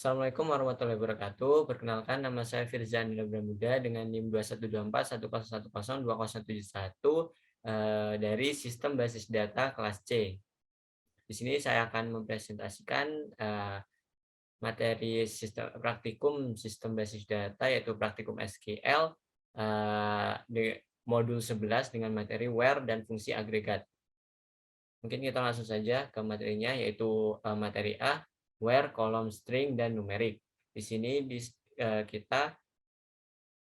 Assalamualaikum warahmatullahi wabarakatuh. Perkenalkan, nama saya Firzan Muda dengan NIM 212410012071 dari Sistem Basis Data kelas C. Di sini saya akan mempresentasikan materi praktikum Sistem Basis Data, yaitu praktikum SQL di modul 11 dengan materi where dan fungsi agregat. Mungkin kita langsung saja ke materinya, yaitu materi A, where, kolom, string, dan numerik. Di sini kita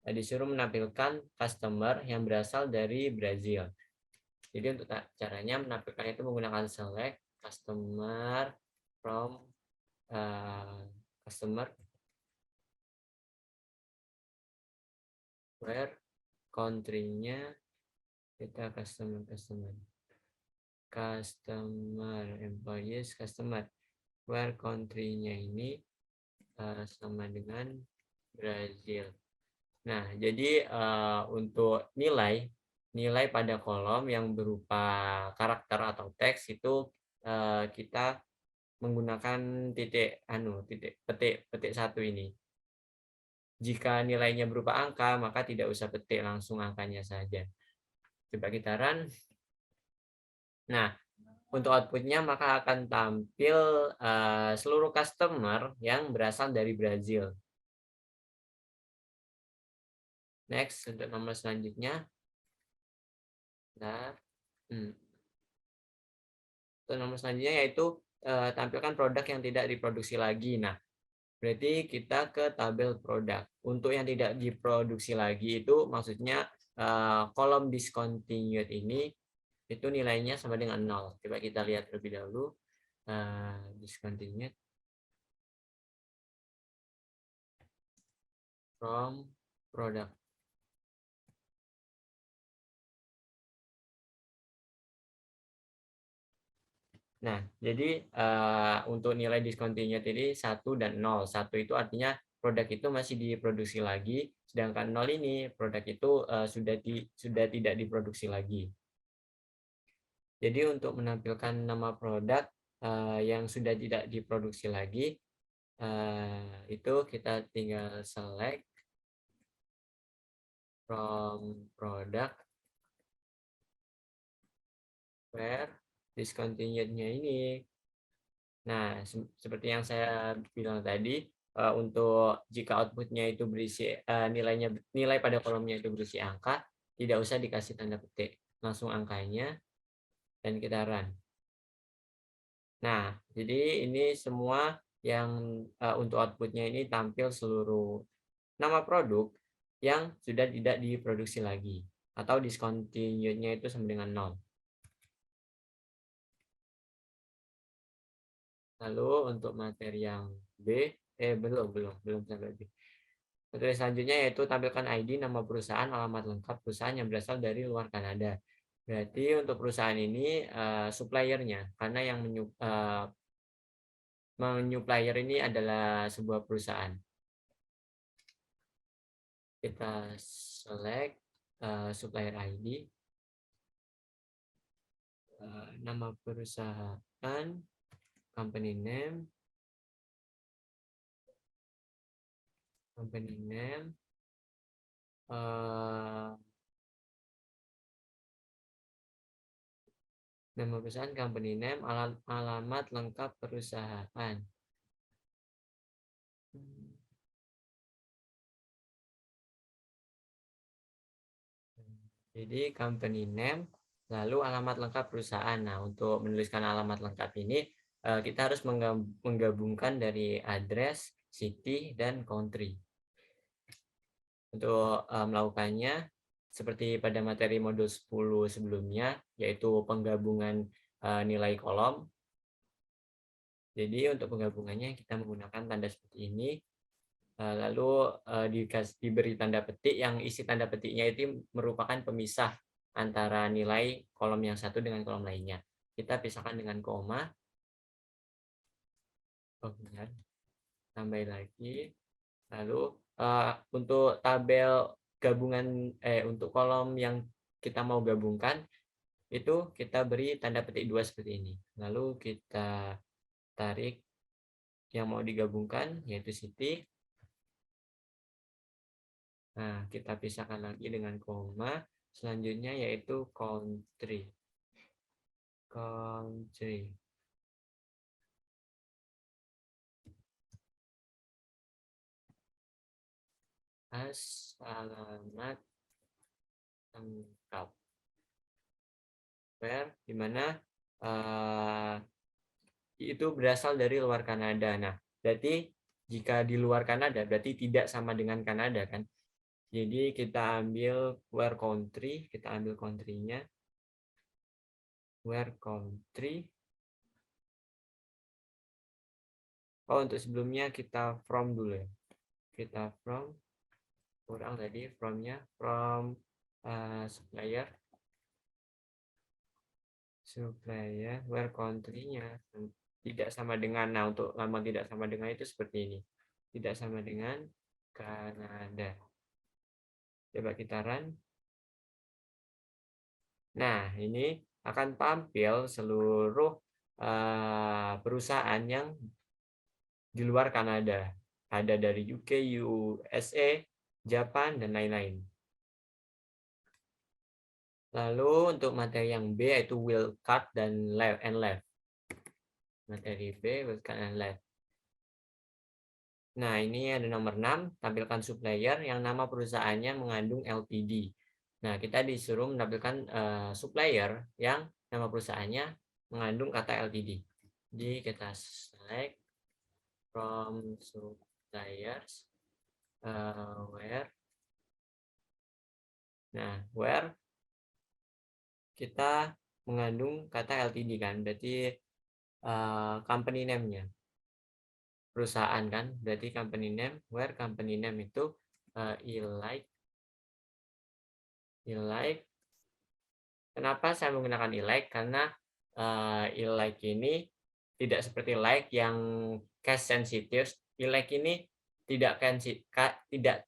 disuruh menampilkan customer yang berasal dari Brazil. Jadi untuk caranya menampilkan itu menggunakan select customer from customer where country-nya kita customer employees customer where country-nya ini sama dengan Brazil. Nah, jadi untuk nilai pada kolom yang berupa karakter atau teks itu kita menggunakan petik satu ini. Jika nilainya berupa angka, maka tidak usah petik, langsung angkanya saja. Coba kita run. Nah, untuk outputnya maka akan tampil seluruh customer yang berasal dari Brazil. Next, untuk nomor selanjutnya. Nah, untuk nomor selanjutnya yaitu tampilkan produk yang tidak diproduksi lagi. Nah, berarti kita ke tabel produk. Untuk yang tidak diproduksi lagi itu maksudnya kolom discontinued ini itu nilainya sama dengan 0. Coba kita lihat terlebih dahulu. Discontinued from product. Nah, jadi untuk nilai discontinued ini 1 dan 0. 1 itu artinya produk itu masih diproduksi lagi, sedangkan 0 ini produk itu sudah tidak diproduksi lagi. Jadi untuk menampilkan nama produk yang sudah tidak diproduksi lagi, itu kita tinggal select from product where discontinued-nya ini. Nah, seperti yang saya bilang tadi, untuk jika outputnya itu berisi nilai pada kolomnya itu berisi angka, tidak usah dikasih tanda petik, langsung angkanya dan kita run. Nah, jadi ini semua yang untuk outputnya ini tampil seluruh nama produk yang sudah tidak diproduksi lagi atau discontinued-nya itu sama dengan 0. Lalu untuk materi yang B, belum sampai B. Materi selanjutnya yaitu tampilkan ID, nama perusahaan, alamat lengkap perusahaan yang berasal dari luar Kanada. Berarti untuk perusahaan ini suppliernya, karena yang menyupplier ini adalah sebuah perusahaan. Kita select supplier ID, nama perusahaan, company name, nama perusahaan, company name, alamat lengkap perusahaan. Jadi company name, lalu alamat lengkap perusahaan. Nah, untuk menuliskan alamat lengkap ini, kita harus menggabungkan dari address, city, dan country. Untuk melakukannya, seperti pada materi modul 10 sebelumnya, yaitu penggabungan nilai kolom. Jadi untuk penggabungannya kita menggunakan tanda seperti ini. Lalu diberi tanda petik, yang isi tanda petiknya itu merupakan pemisah antara nilai kolom yang satu dengan kolom lainnya. Kita pisahkan dengan koma. Tambah lagi. Lalu untuk tabel gabungan untuk kolom yang kita mau gabungkan itu kita beri tanda petik 2 seperti ini. Lalu kita tarik yang mau digabungkan, yaitu city. Nah, kita pisahkan lagi dengan koma. Selanjutnya yaitu country. Country. Alamat lengkap. Where, di mana itu berasal dari luar Kanada. Nah, berarti jika di luar Kanada berarti tidak sama dengan Kanada kan. Jadi kita ambil where country, kita ambil country-nya. Where country. Oh, untuk sebelumnya kita from dulu ya. Kita from, kurang tadi from-nya, from supplier. Supplier, where country-nya tidak sama dengan, nah untuk lama tidak sama dengan itu seperti ini. Tidak sama dengan Kanada. Coba kita run. Nah, ini akan tampil seluruh perusahaan yang di luar Kanada. Ada dari UK, USA, Japan, dan lain-lain. Lalu untuk materi yang B yaitu will cut dan left. Materi B, will cut and left. Nah, ini ada nomor 6, tampilkan supplier yang nama perusahaannya mengandung LTD. Nah, kita disuruh menampilkan supplier yang nama perusahaannya mengandung kata LTD. Jadi kita select from suppliers where. Nah, where kita mengandung kata LTD kan, berarti company name-nya. Perusahaan kan, berarti company name, where company name itu e-like. Kenapa saya menggunakan e-like? Karena e-like ini tidak seperti like yang case sensitive. E-like ini tidak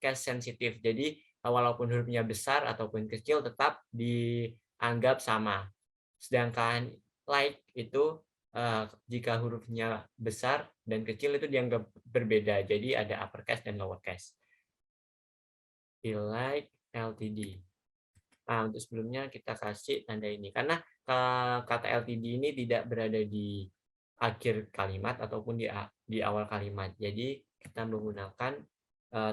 case sensitive. Jadi walaupun hurufnya besar ataupun kecil tetap dianggap sama. Sedangkan like itu jika hurufnya besar dan kecil itu dianggap berbeda. Jadi ada uppercase dan lowercase. E-like LTD. Nah, untuk sebelumnya kita kasih tanda ini. Karena kata LTD ini tidak berada di akhir kalimat ataupun di awal kalimat. Jadi kita menggunakan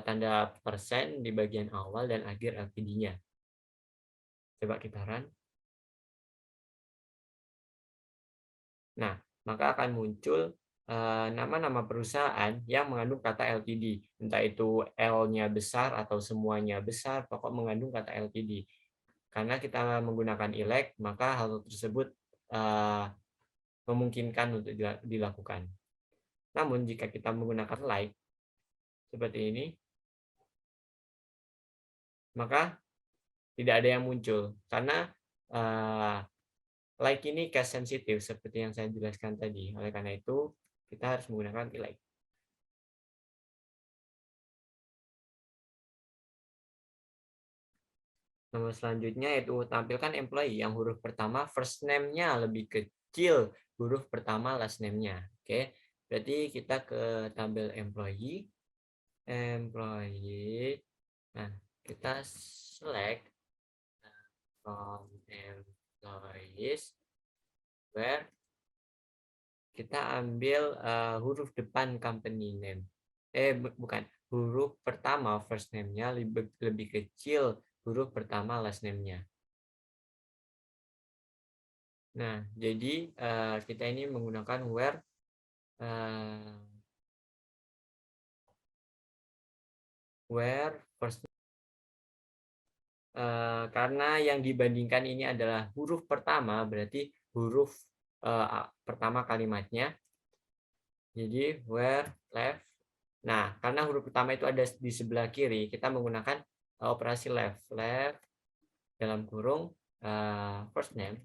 tanda persen di bagian awal dan akhir LTD-nya. Coba kita run. Nah, maka akan muncul nama-nama perusahaan yang mengandung kata LTD. Entah itu L-nya besar atau semuanya besar, pokok mengandung kata LTD. Karena kita menggunakan e-like, maka hal tersebut memungkinkan untuk dilakukan. Namun jika kita menggunakan like seperti ini, maka tidak ada yang muncul karena like ini case sensitive seperti yang saya jelaskan tadi. Oleh karena itu kita harus menggunakan e-like. Nomor selanjutnya yaitu tampilkan employee yang huruf pertama first name-nya lebih kecil huruf pertama last name-nya. Oke, berarti kita ke tabel employee. Nah, kita select from employees where kita ambil huruf depan company name. Bukan, huruf pertama first name-nya lebih kecil huruf pertama last name-nya. Nah, jadi kita ini menggunakan where first karena yang dibandingkan ini adalah huruf pertama, berarti huruf pertama kalimatnya. Jadi where left. Nah, karena huruf pertama itu ada di sebelah kiri, kita menggunakan operasi left dalam kurung first name,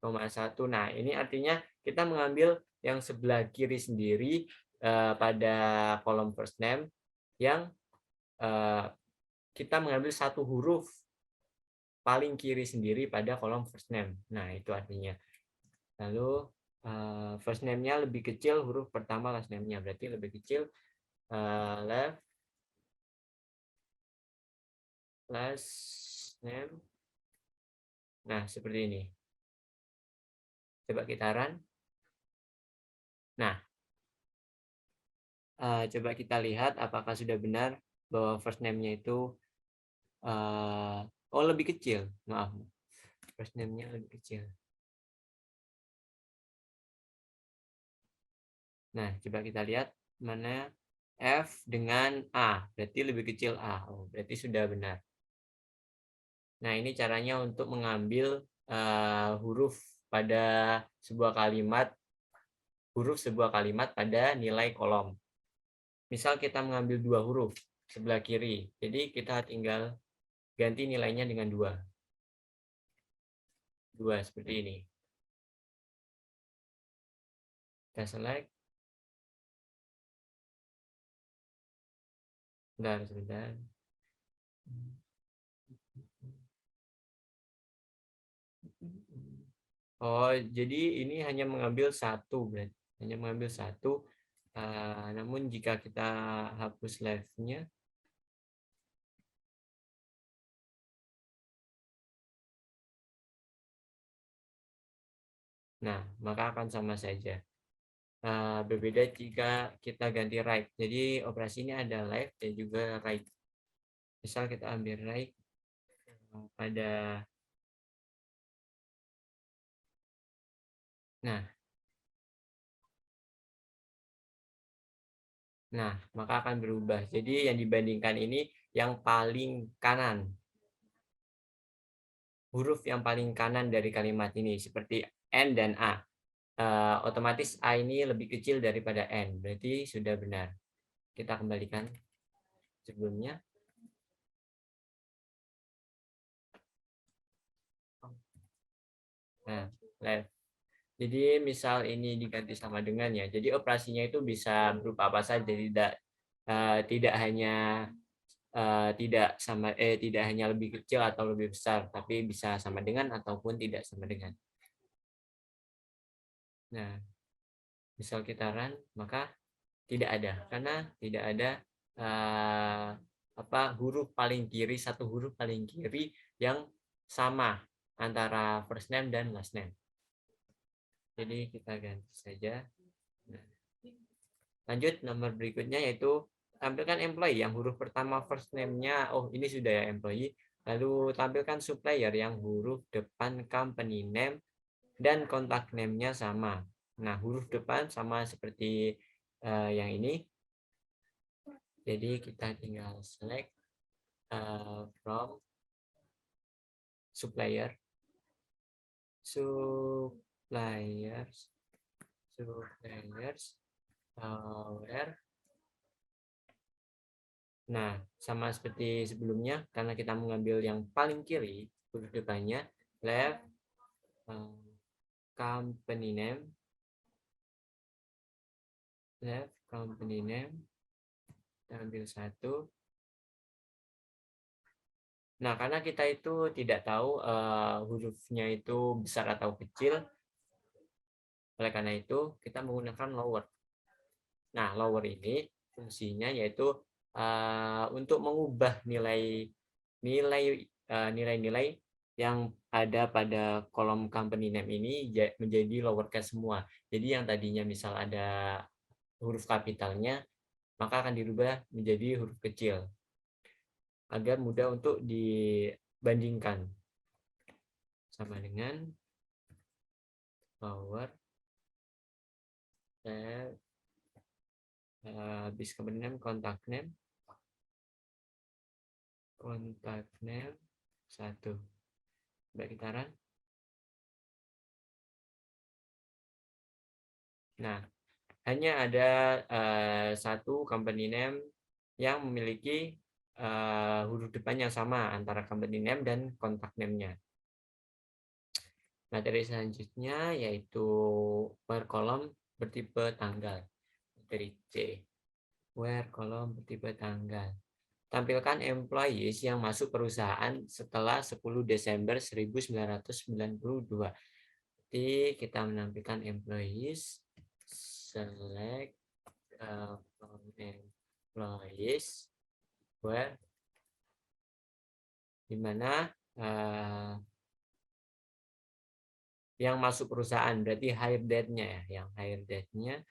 koma 1. Nah, ini artinya kita mengambil yang sebelah kiri sendiri pada kolom first name yang kita mengambil satu huruf paling kiri sendiri pada kolom first name. Nah, itu artinya. Lalu first name-nya lebih kecil huruf pertama last name-nya, berarti lebih kecil left last name. Nah, seperti ini. Coba kita run. Nah, coba kita lihat apakah sudah benar bahwa first name-nya itu oh lebih kecil. Maaf, first name-nya lebih kecil. Nah, coba kita lihat mana F dengan A, berarti lebih kecil A. Oh, berarti sudah benar. Nah, ini caranya untuk mengambil huruf pada sebuah kalimat, huruf sebuah kalimat pada nilai kolom. Misal kita mengambil 2 huruf sebelah kiri, jadi kita tinggal ganti nilainya dengan 2. 2 seperti ini. Kita select. Sebentar. Oh, jadi ini hanya mengambil satu, berarti hanya mengambil satu. Namun jika kita hapus left-nya, nah maka akan sama saja. Berbeda jika kita ganti right. Jadi operasinya ada left dan juga right. Misal kita ambil right pada, nah maka akan berubah. Jadi yang dibandingkan ini yang paling kanan, huruf yang paling kanan dari kalimat ini seperti N dan A. Otomatis A ini lebih kecil daripada N, berarti sudah benar. Kita kembalikan sebelumnya. Nah, left. Jadi misal ini diganti sama dengan ya. Jadi operasinya itu bisa berupa apa saja, tidak hanya tidak hanya lebih kecil atau lebih besar, tapi bisa sama dengan ataupun tidak sama dengan. Nah, misal kita run, maka tidak ada karena tidak ada huruf paling kiri, satu huruf paling kiri yang sama antara first name dan last name. Jadi kita ganti saja. Nah, lanjut nomor berikutnya yaitu tampilkan employee yang huruf pertama first name-nya, oh ini sudah ya employee. Lalu tampilkan supplier yang huruf depan company name dan contact name-nya sama. Nah, huruf depan sama seperti yang ini. Jadi kita tinggal select from suppliers, where. Nah, sama seperti sebelumnya, karena kita mengambil yang paling kiri, huruf depannya left company name, kita ambil satu. Nah, karena kita itu tidak tahu hurufnya itu besar atau kecil, oleh karena itu kita menggunakan lower. Nah, lower ini fungsinya yaitu untuk mengubah nilai-nilai yang ada pada kolom company name ini menjadi lowercase semua. Jadi yang tadinya misal ada huruf kapitalnya, maka akan dirubah menjadi huruf kecil agar mudah untuk dibandingkan. Sama dengan lower habis kemudian contact name satu. Baik, kita run. Nah, hanya ada satu company name yang memiliki huruf depan yang sama antara company name dan contact name-nya. Materi selanjutnya yaitu where column bertipe tanggal. Materi C. Where column bertipe tanggal. Tampilkan employees yang masuk perusahaan setelah 10 Desember 1992. Berarti kita menampilkan employees, select from employees, where dimana yang masuk perusahaan berarti hire date-nya ya, yang hire date-nya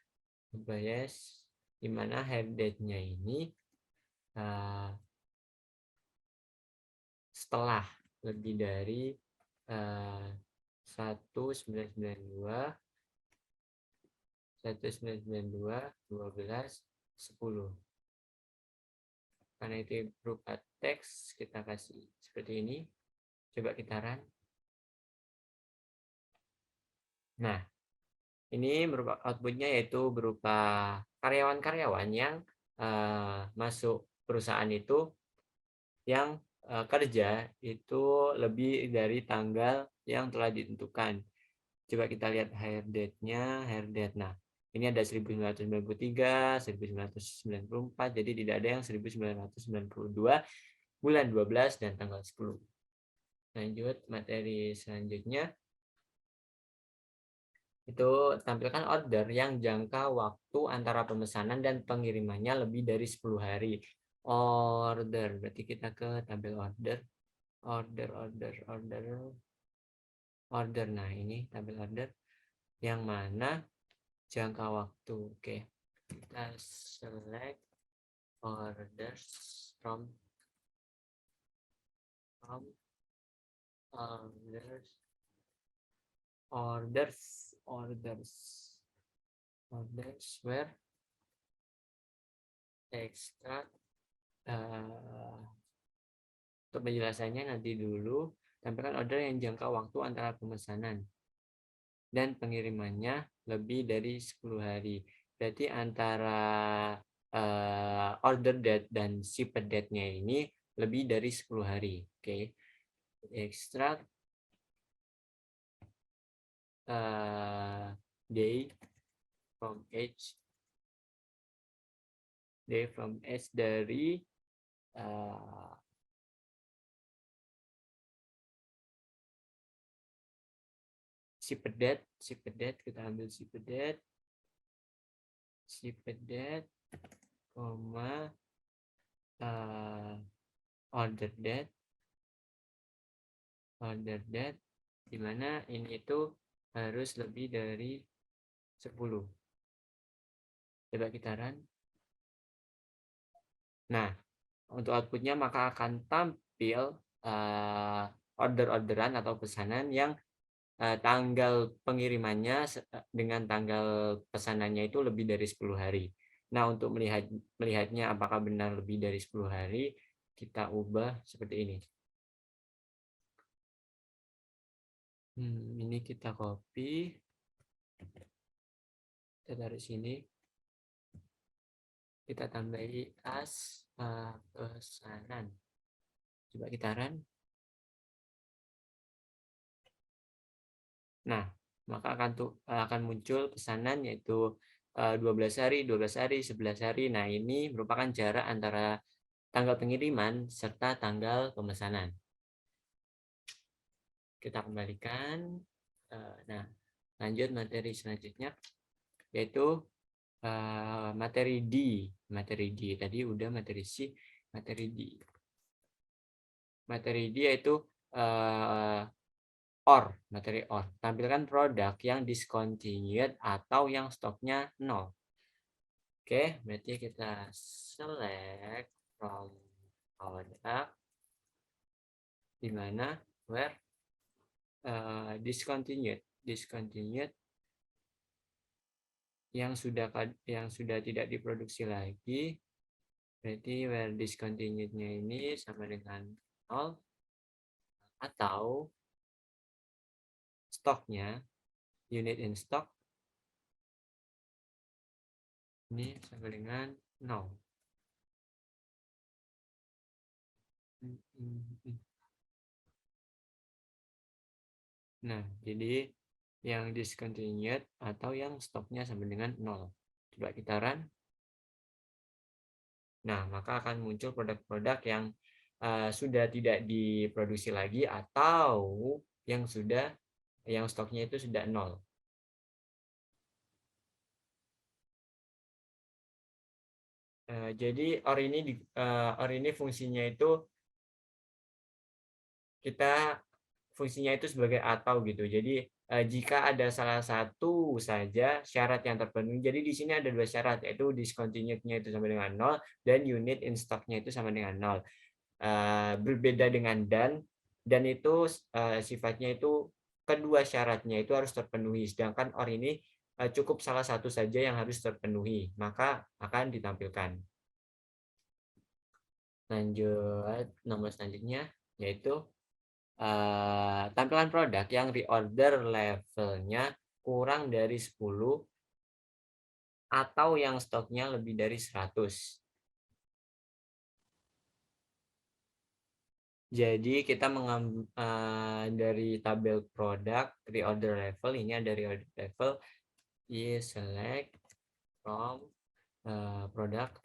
employees, dimana hire date-nya ini setelah lebih dari 1992 12 karena itu berupa teks, kita kasih seperti ini, coba kita run. Nah, ini berupa outputnya yaitu berupa karyawan-karyawan yang masuk perusahaan itu yang kerja itu lebih dari tanggal yang telah ditentukan. Coba kita lihat hire date-nya, hire date. Nah, ini ada 1993, 1994, jadi tidak ada yang 1992, bulan 12 dan tanggal 10. Lanjut materi selanjutnya. Itu tampilkan order yang jangka waktu antara pemesanan dan pengirimannya lebih dari 10 hari. Order, berarti kita ke tabel order. Order. Nah, ini tabel order yang mana jangka waktu. Oke, kita select orders from orders where extract. Untuk penjelasannya nanti dulu, tampilkan order yang jangka waktu antara pemesanan dan pengirimannya lebih dari 10 hari. Berarti antara order date dan ship date-nya ini lebih dari 10 hari. Oke. Extract day from age dari ship date, kita ambil ship date, order date, dimana ini itu harus lebih dari 10. Coba kita run. Nah, untuk outputnya maka akan tampil orderan atau pesanan yang tanggal pengirimannya dengan tanggal pesanannya itu lebih dari 10 hari. Nah, untuk melihatnya apakah benar lebih dari 10 hari, kita ubah seperti ini. Ini kita copy. Kita taruh sini. Kita tambahi as pesanan. Coba kita run. Nah, maka akan muncul pesanan yaitu 12 hari, 11 hari. Nah, ini merupakan jarak antara tanggal pengiriman serta tanggal pemesanan. Kita kembalikan. Nah, lanjut materi selanjutnya yaitu materi D. Tadi udah materi C, materi D. Materi D yaitu materi OR. Tampilkan produk yang discontinued atau yang stoknya 0. Oke, berarti kita select from product di mana where discontinued yang sudah tidak diproduksi lagi. Berarti where discontinued-nya ini sama dengan 0 atau stoknya unit in stock ini sama dengan 0. Nah, jadi yang discontinued atau yang stoknya sama dengan 0. Coba kita run. Nah, maka akan muncul produk-produk yang sudah tidak diproduksi lagi atau yang sudah yang stoknya itu sudah 0. Jadi or ini fungsinya itu kita fungsinya itu sebagai atau gitu. Jadi jika ada salah satu saja syarat yang terpenuhi. Jadi di sini ada dua syarat, yaitu discontinued-nya itu sama dengan 0 dan unit in stock-nya itu sama dengan 0. Berbeda dengan dan itu sifatnya itu kedua syaratnya itu harus terpenuhi, sedangkan or ini cukup salah satu saja yang harus terpenuhi, maka akan ditampilkan. Lanjut nomor selanjutnya, yaitu tampilan produk yang reorder levelnya kurang dari 10 atau yang stoknya lebih dari 100. Jadi kita dari tabel produk reorder level, ini ada reorder level, select from product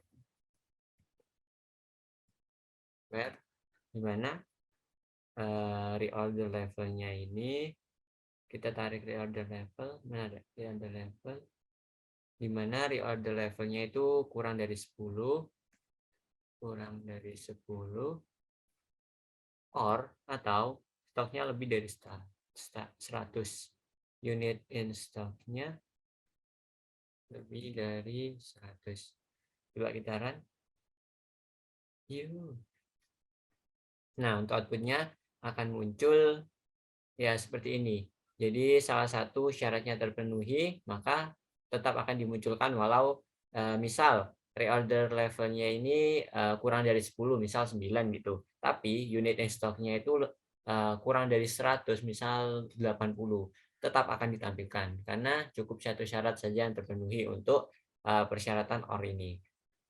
where, dimana reorder levelnya ini kita tarik reorder level, mana ada reorder level, dimana reorder levelnya itu kurang dari 10 or atau stoknya lebih dari 100. Unit in stoknya lebih dari 100. Coba kita run. Nah, untuk outputnya akan muncul ya seperti ini. Jadi salah satu syaratnya terpenuhi, maka tetap akan dimunculkan walau misal reorder levelnya ini kurang dari 10, misal 9 gitu. Tapi unit in stock-nya itu kurang dari 100, misal 80, tetap akan ditampilkan karena cukup satu syarat saja yang terpenuhi untuk persyaratan OR ini.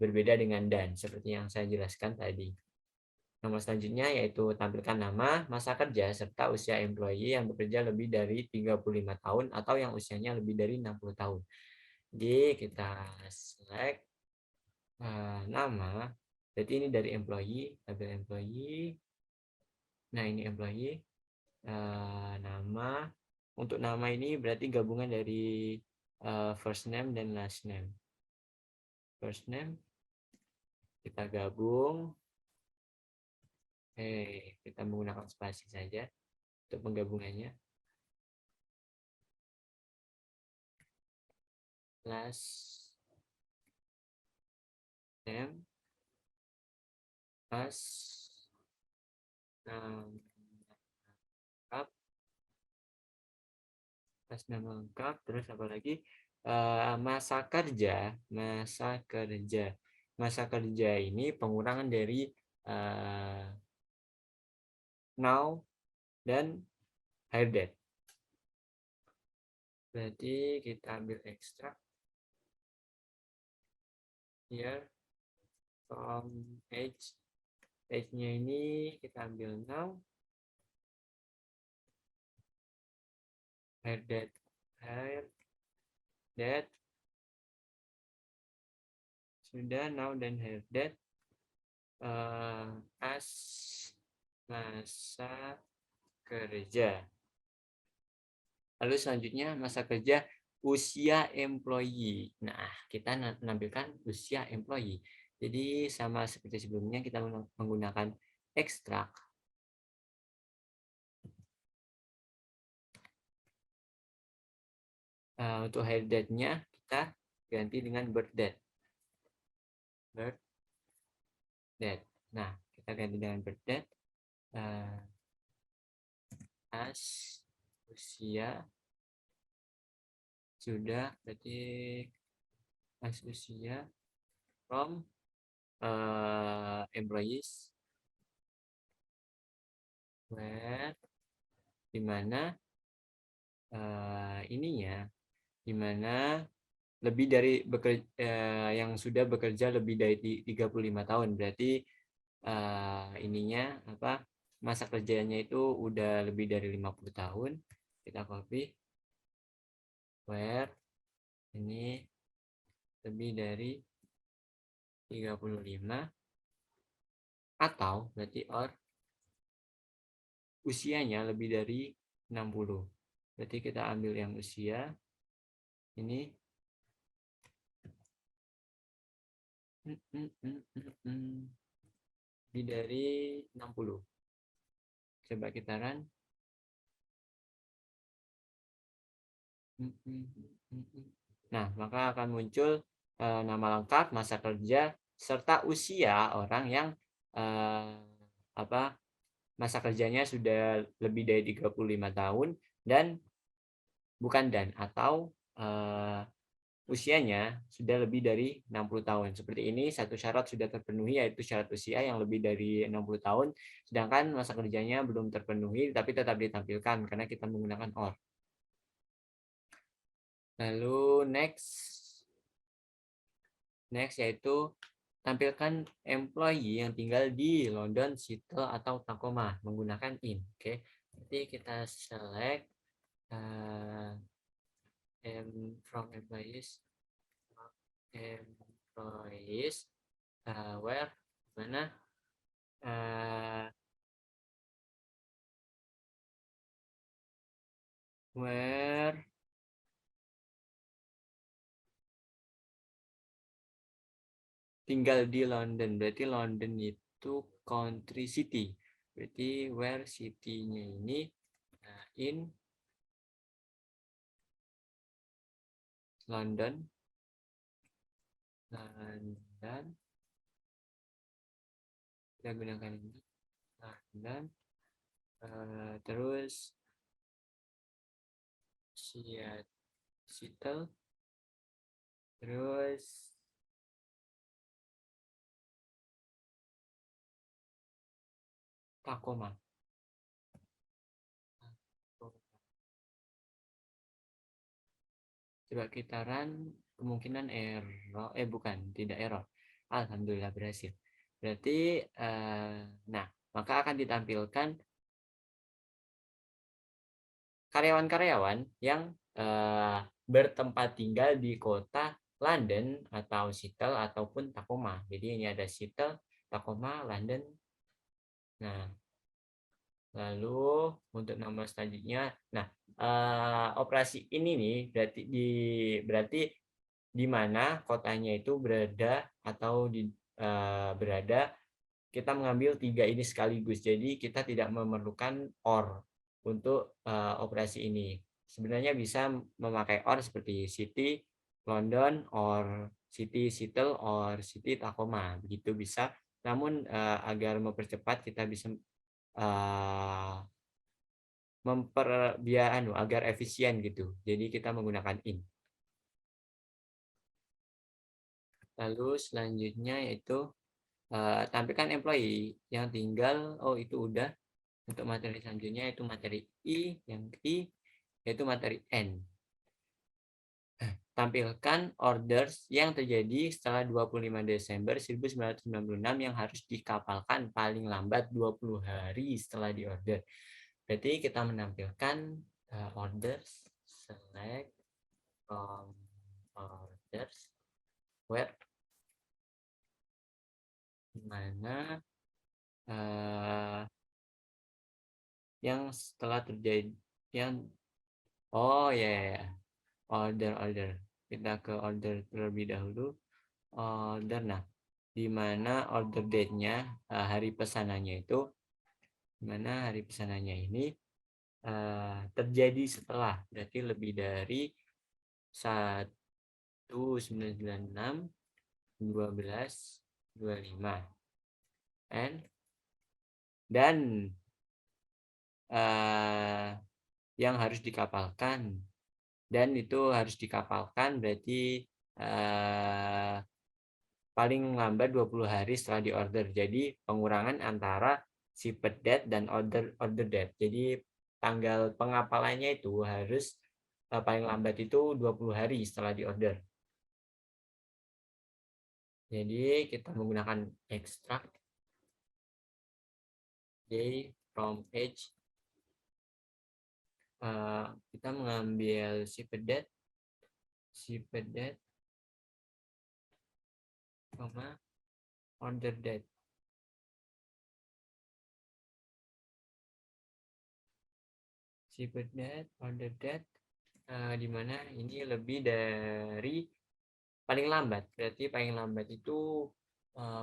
Berbeda dengan dan seperti yang saya jelaskan tadi. Nomor selanjutnya yaitu tampilkan nama, masa kerja, serta usia employee yang bekerja lebih dari 35 tahun atau yang usianya lebih dari 60 tahun. Jadi kita select nama, jadi ini dari employee, tabel employee. Nah ini employee, nama. Untuk nama ini berarti gabungan dari first name dan last name. First name, kita gabung. Kita menggunakan spasi saja untuk penggabungannya. Last name plus lengkap, plus nama lengkap, terus apa lagi, masa kerja ini pengurangan dari now dan hire date. Berarti kita ambil ekstrak here from age-nya ini kita ambil now, hire date sudah, now dan hire date as masa kerja. Lalu selanjutnya masa kerja usia employee. Nah, kita menampilkan usia employee. Jadi sama seperti sebelumnya kita menggunakan ekstrak. Untuk hire date-nya kita ganti dengan birth date. Nah, kita ganti dengan birth date as usia sudah, berarti as usia from employees where, dimana ininya, dimana lebih dari yang sudah bekerja lebih dari 35 tahun, berarti ininya apa, masa kerjanya itu udah lebih dari 50 tahun. Kita copy where ini lebih dari 35 atau berarti or usianya lebih dari 60. Berarti kita ambil yang usia ini. Lebih dari 60. Coba kita run. Nah, maka akan muncul nama lengkap, masa kerja, serta usia orang yang masa kerjanya sudah lebih dari 35 tahun dan atau usianya sudah lebih dari 60 tahun. Seperti ini, satu syarat sudah terpenuhi, yaitu syarat usia yang lebih dari 60 tahun, sedangkan masa kerjanya belum terpenuhi, tapi tetap ditampilkan karena kita menggunakan OR. Lalu next yaitu tampilkan employee yang tinggal di London, Seattle, atau Tacoma menggunakan in. Oke, jadi kita select from employees where mana where tinggal di London. Berarti London itu country city. Berarti where city-nya ini in London. Kita gunakan ini London. Terus Seattle. Terus Tacoma. Coba kita run, kemungkinan error, tidak error. Alhamdulillah berhasil. Berarti, nah, maka akan ditampilkan karyawan-karyawan yang bertempat tinggal di kota London atau Seattle ataupun Tacoma. Jadi ini ada Seattle, Tacoma, London. Nah, lalu untuk nomor selanjutnya, nah operasi ini nih berarti di mana kotanya itu berada atau berada, kita mengambil 3 ini sekaligus. Jadi kita tidak memerlukan OR untuk operasi ini. Sebenarnya bisa memakai OR seperti City London or City Seattle or City Tacoma, begitu bisa. Namun agar mempercepat kita bisa agar efisien gitu. Jadi kita menggunakan in. Lalu selanjutnya yaitu tampilkan employee yang tinggal. Itu udah. Untuk materi selanjutnya yaitu materi I, yang I yaitu materi N. Tampilkan orders yang terjadi setelah 25 Desember 1996 yang harus dikapalkan paling lambat 20 hari setelah diorder. Berarti kita menampilkan orders, select from orders, where, dimana yang setelah terjadi, yang order. Kita ke order terlebih dahulu. Order, nah, di mana order date-nya, hari pesanannya itu, dimana hari pesanannya ini terjadi setelah, berarti lebih dari 1996 12 25 dan yang harus dikapalkan, dan itu harus dikapalkan berarti paling lambat 20 hari setelah diorder. Jadi pengurangan antara shipped date dan order date. Jadi tanggal pengapalannya itu harus paling lambat itu 20 hari setelah diorder. Jadi kita menggunakan extract day from age. Kita mengambil shipped date, order date. Received date, order date, di mana ini lebih dari paling lambat. Berarti paling lambat itu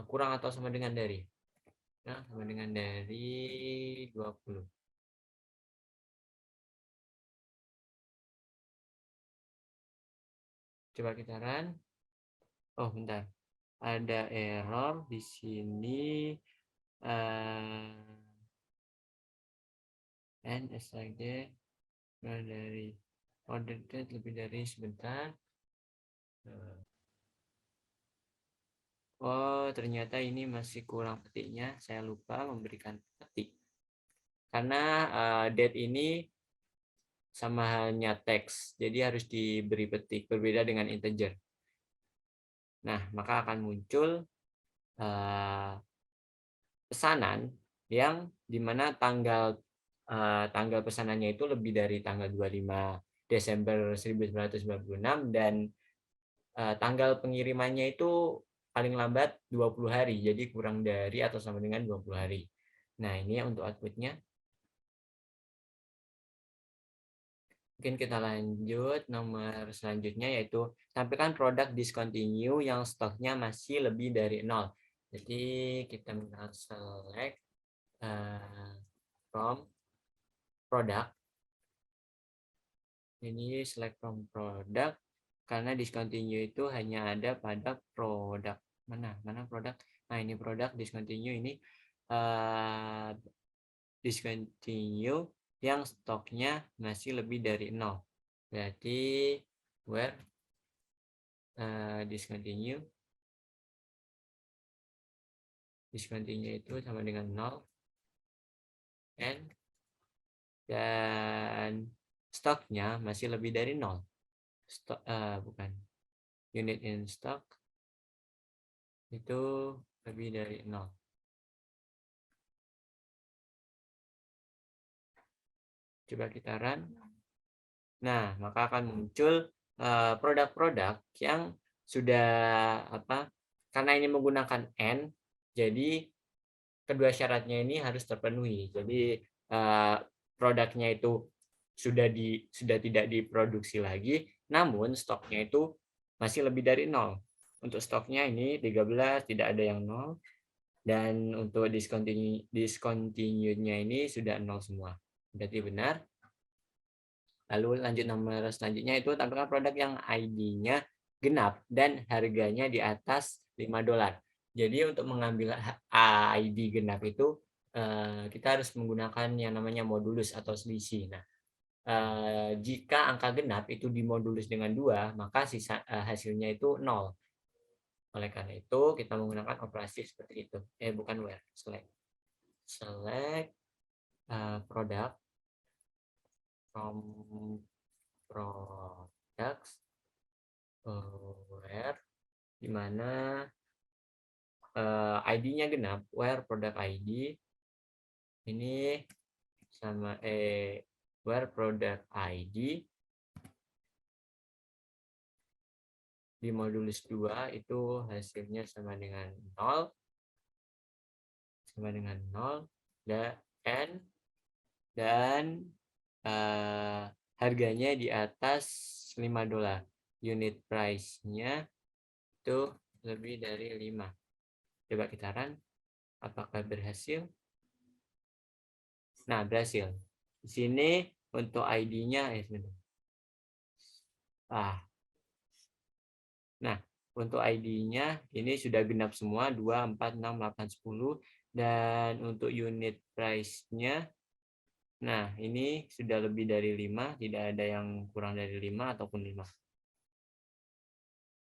kurang atau sama dengan dari. Nah, sama dengan dari 20. Coba kita run. Oh, bentar. Ada error di sini. And SID dari order date lebih dari sebentar. Oh, ternyata ini masih kurang petiknya. Saya lupa memberikan petik. Karena date ini sama halnya teks, jadi harus diberi petik, berbeda dengan integer. Nah, maka akan muncul pesanan yang dimana tanggal pesanannya itu lebih dari tanggal 25 Desember 1996 dan tanggal pengirimannya itu paling lambat 20 hari, jadi kurang dari atau sama dengan 20 hari. Nah, ini untuk outputnya. Mungkin kita lanjut nomor selanjutnya, yaitu sampaikan produk discontinue yang stoknya masih lebih dari 0. Jadi kita menggunakan select from product. Ini select from product karena discontinue itu hanya ada pada produk. Mana produk? Nah, ini produk discontinue ini discontinue yang stoknya masih lebih dari 0. Berarti where discontinue itu sama dengan 0 dan stoknya masih lebih dari 0. Stok bukan. Unit in stock itu lebih dari 0. Coba kita run. Nah, maka akan muncul produk-produk yang sudah karena ini menggunakan N, jadi kedua syaratnya ini harus terpenuhi. Jadi produknya itu sudah tidak diproduksi lagi, namun stoknya itu masih lebih dari 0. Untuk stoknya ini 13, tidak ada yang 0. Dan untuk discontinued-nya ini sudah 0 semua. Berarti benar. Lalu lanjut nomor selanjutnya, itu tampilkan produk yang ID-nya genap dan harganya di atas $5. Jadi untuk mengambil ID genap itu kita harus menggunakan yang namanya modulus atau selisih. Nah, jika angka genap itu dimodulus dengan 2, maka hasilnya itu 0. Oleh karena itu, kita menggunakan operasi seperti itu. Bukan where, select product from products where, di mana ID-nya genap, where product ID ini sama where product ID di modulus 2 itu hasilnya sama dengan 0, dan harganya di atas $5. Unit price-nya itu lebih dari 5. Coba kita run. Apakah berhasil? Nah, berhasil. Di sini untuk ID-nya Nah, untuk ID-nya ini sudah genap semua 2, 4, 6, 8, 10, dan untuk unit price-nya nah ini sudah lebih dari 5, tidak ada yang kurang dari 5 ataupun 5.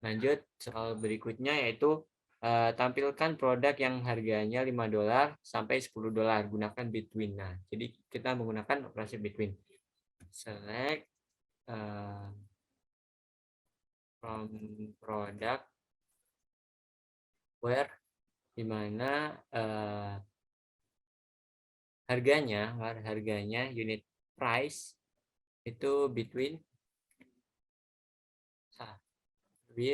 Lanjut soal berikutnya, yaitu tampilkan produk yang harganya $5 sampai $10, gunakan between. Nah, jadi kita menggunakan operasi between. Select from product where, di mana harganya unit price itu between between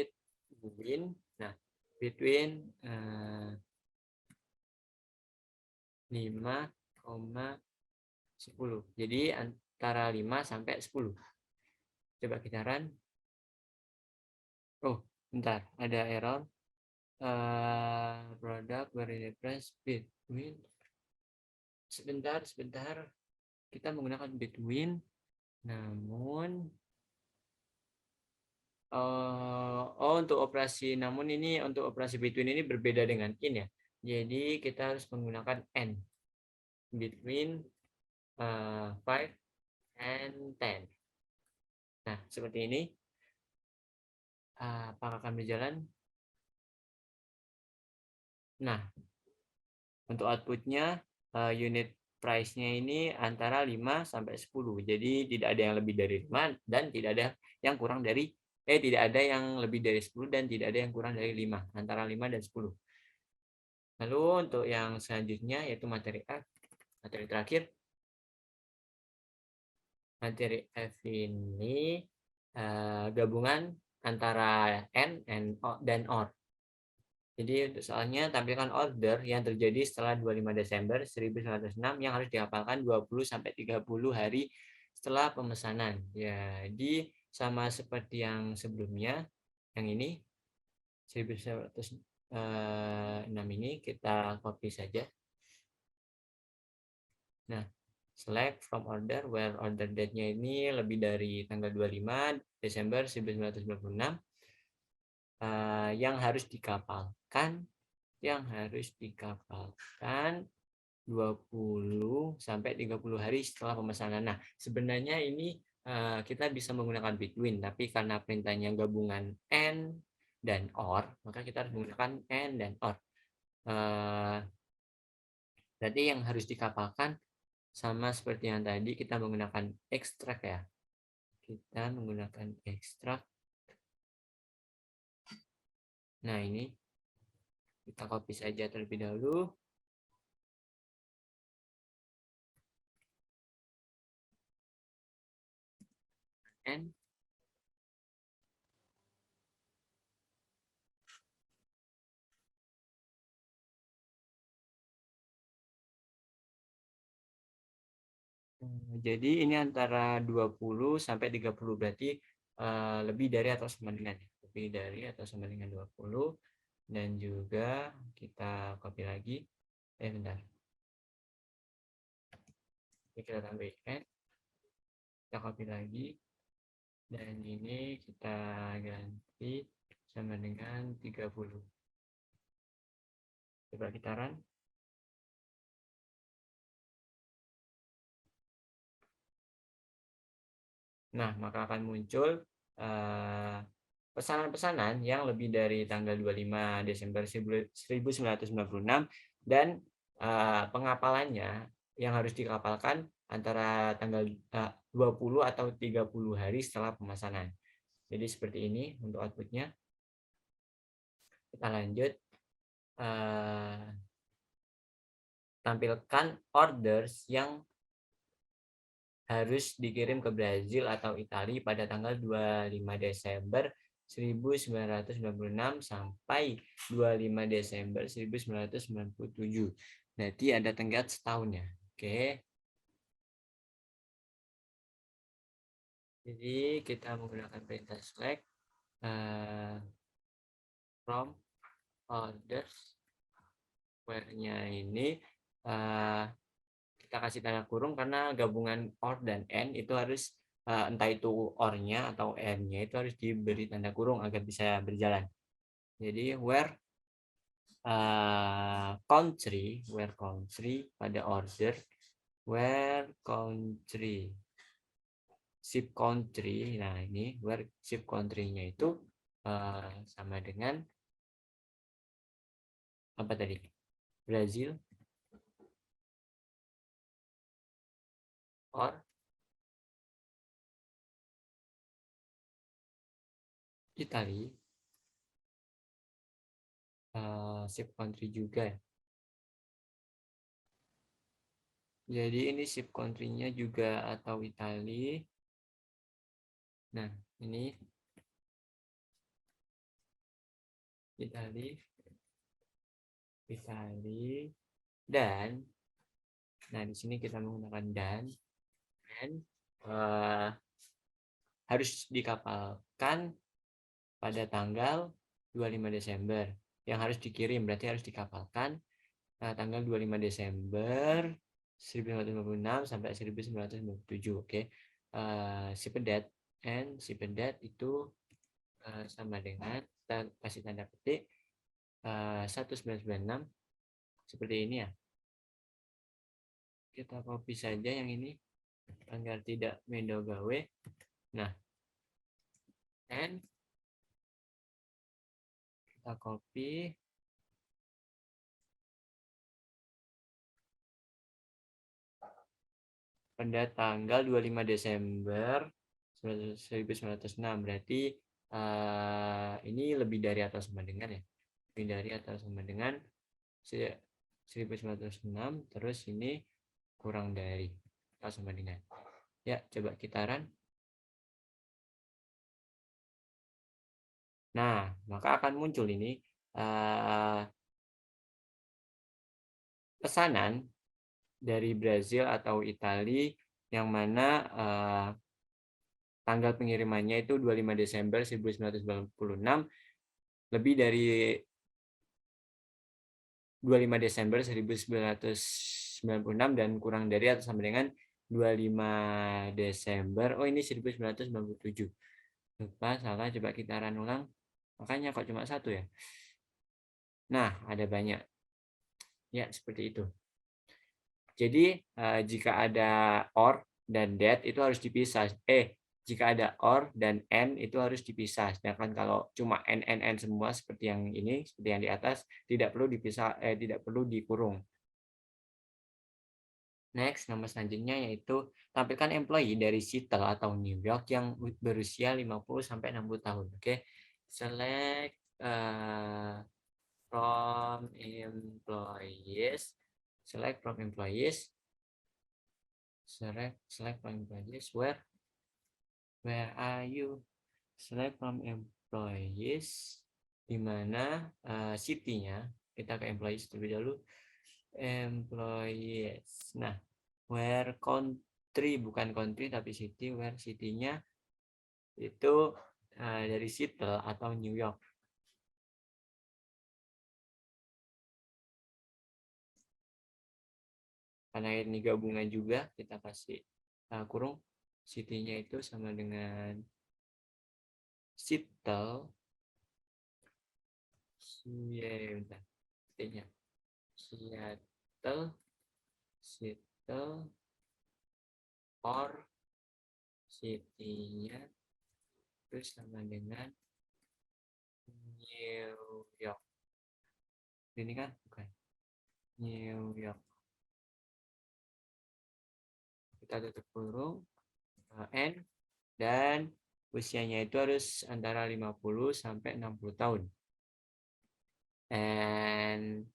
5, 10. Jadi antara 5 sampai 10. Coba kita run. Oh, bentar, ada error. Produk press between. Sebentar. Kita menggunakan between, namun untuk operasi, namun ini untuk operasi between ini berbeda dengan in ya. Jadi kita harus menggunakan and. Between 5 and 10. Nah, seperti ini. Apakah akan berjalan? Nah, untuk outputnya unit price-nya ini antara 5 sampai 10. Jadi tidak ada yang lebih dari 5 dan tidak ada yang kurang dari tidak ada yang lebih dari 10 dan tidak ada yang kurang dari 5, antara 5 dan 10. Lalu untuk yang selanjutnya yaitu materi F, materi terakhir. Materi F ini gabungan antara and dan or. Jadi untuk soalnya tampilkan order yang terjadi setelah 25 Desember 1906 yang harus dihafalkan 20 sampai 30 hari setelah pemesanan. Jadi sama seperti yang sebelumnya, yang ini 1906 ini kita copy saja. Nah, select from order where order date-nya ini lebih dari tanggal 25 Desember 1996 yang harus dikapalkan 20 sampai 30 hari setelah pemesanan. Nah, sebenarnya ini kita bisa menggunakan between, tapi karena perintahnya gabungan and dan or, maka kita harus menggunakan and dan or. Berarti yang harus dikapalkan sama seperti yang tadi, kita menggunakan extract ya. Kita menggunakan extract. Nah, ini kita copy saja terlebih dahulu. And jadi ini antara 20 sampai 30, berarti lebih dari atau sama dengan 20, dan juga kita copy lagi. Bentar. Kita tambahkan. Kita copy lagi. Dan ini kita ganti sama dengan 30. Coba kita run. Nah, maka akan muncul pesanan-pesanan yang lebih dari tanggal 25 Desember 1996 dan pengapalannya yang harus dikapalkan antara tanggal 20 atau 30 hari setelah pemesanan. Jadi seperti ini untuk outputnya. Kita lanjut. Tampilkan orders yang harus dikirim ke Brazil atau Italia pada tanggal 25 Desember 1996 sampai 25 Desember 1997. Berarti ada tenggat setahun ya. Oke. Jadi kita menggunakan perintah select from orders, where-nya ini kita kasih tanda kurung karena gabungan or dan and itu harus entah itu or-nya atau and-nya itu harus diberi tanda kurung agar bisa berjalan. Jadi where country pada order, where country ship country. Nah, ini where ship country-nya itu sama dengan apa tadi? Brazil or Italy. Ship country juga ya. Jadi ini ship country-nya juga atau Italia. Nah, ini Italia dan nah di sini kita menggunakan dan harus dikapalkan pada tanggal 25 Desember. Yang harus dikirim berarti harus dikapalkan tanggal 25 Desember 1956 sampai 1997. Oke. Sipedat itu sama dengan kita kasih tanda petik 1996 seperti ini ya. Kita copy saja yang ini agar tidak mendo gawe. Nah, and kita copy pada tanggal 25 Desember 1906. Berarti ini lebih dari atau sama dengan ya. Lebih dari atau sama dengan 1906, terus ini kurang dari atau sama dengan. Ya, coba kita run. Nah, maka akan muncul ini pesanan dari Brazil atau Italia yang mana tanggal pengirimannya itu 25 Desember 1996, lebih dari 25 Desember 1996 dan kurang dari atau sama dengan 25 Desember. Oh, ini 1997. Lupa, salah, coba kita run ulang. Makanya kok cuma satu ya. Nah, ada banyak. Ya, seperti itu. Jadi, jika ada OR dan DAT itu harus dipisah. Jika ada OR dan AND itu harus dipisah. Sedangkan kalau cuma N semua seperti yang ini, seperti yang di atas, tidak perlu dipisah, tidak perlu dikurung. Next, nomor selanjutnya yaitu tampilkan employee dari Seattle atau New York yang berusia 50 sampai 60 tahun. Oke. Select from employees. Select from employees. Select from employees. Where are you? Select from employees. Di mana city-nya, kita ke employees terlebih dahulu. Employees. Nah, where country, bukan country tapi city, where city-nya itu dari Seattle atau New York. Karena ini gabungan juga, kita kasih kurung city-nya itu sama dengan Seattle. Seattle or city-nya itu sama dengan New York. Ini kan bukan New York. Kita tutup kurung N, dan usianya itu harus antara 50 sampai 60 tahun. And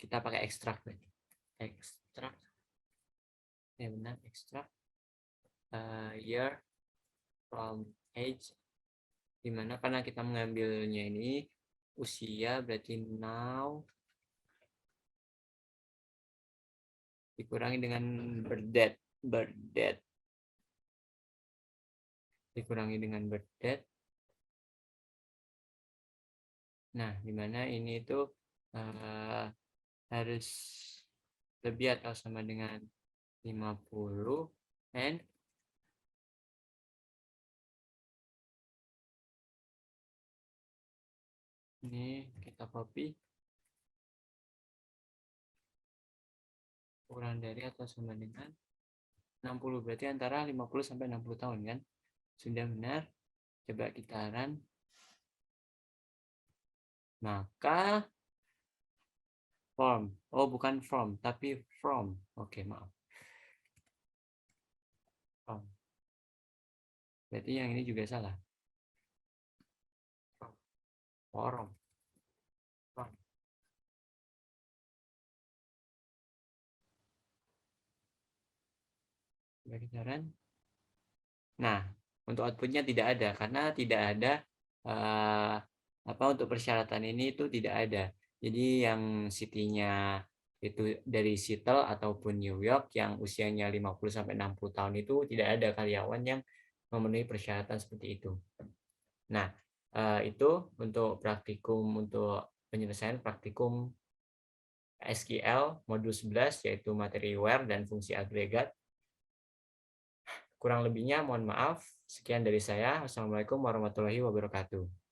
kita pakai ekstrak berarti. Ekstrak. Ya benar, ekstrak. Year from age. Dimana karena kita mengambilnya ini usia, berarti now dikurangi dengan birth date. Dikurangi dengan birth date. Nah, dimana ini itu harus lebih atau sama dengan 50 and ini kita copy kurang dari atau sama dengan 60, berarti antara 50 sampai 60 tahun kan. Sudah benar. Coba kita run. Maka form. Oh, bukan from, tapi from. Oke, maaf. From. Berarti yang ini juga salah. From. From. Coba kita run. Nah, untuk outputnya tidak ada karena tidak ada untuk persyaratan ini itu tidak ada. Jadi yang city-nya itu dari Seattle ataupun New York yang usianya 50 sampai 60 tahun itu tidak ada karyawan yang memenuhi persyaratan seperti itu. Nah, itu untuk praktikum untuk penyelesaian praktikum SQL modul 11 yaitu materi where dan fungsi agregat. Kurang lebihnya mohon maaf. Sekian dari saya. Wassalamualaikum warahmatullahi wabarakatuh.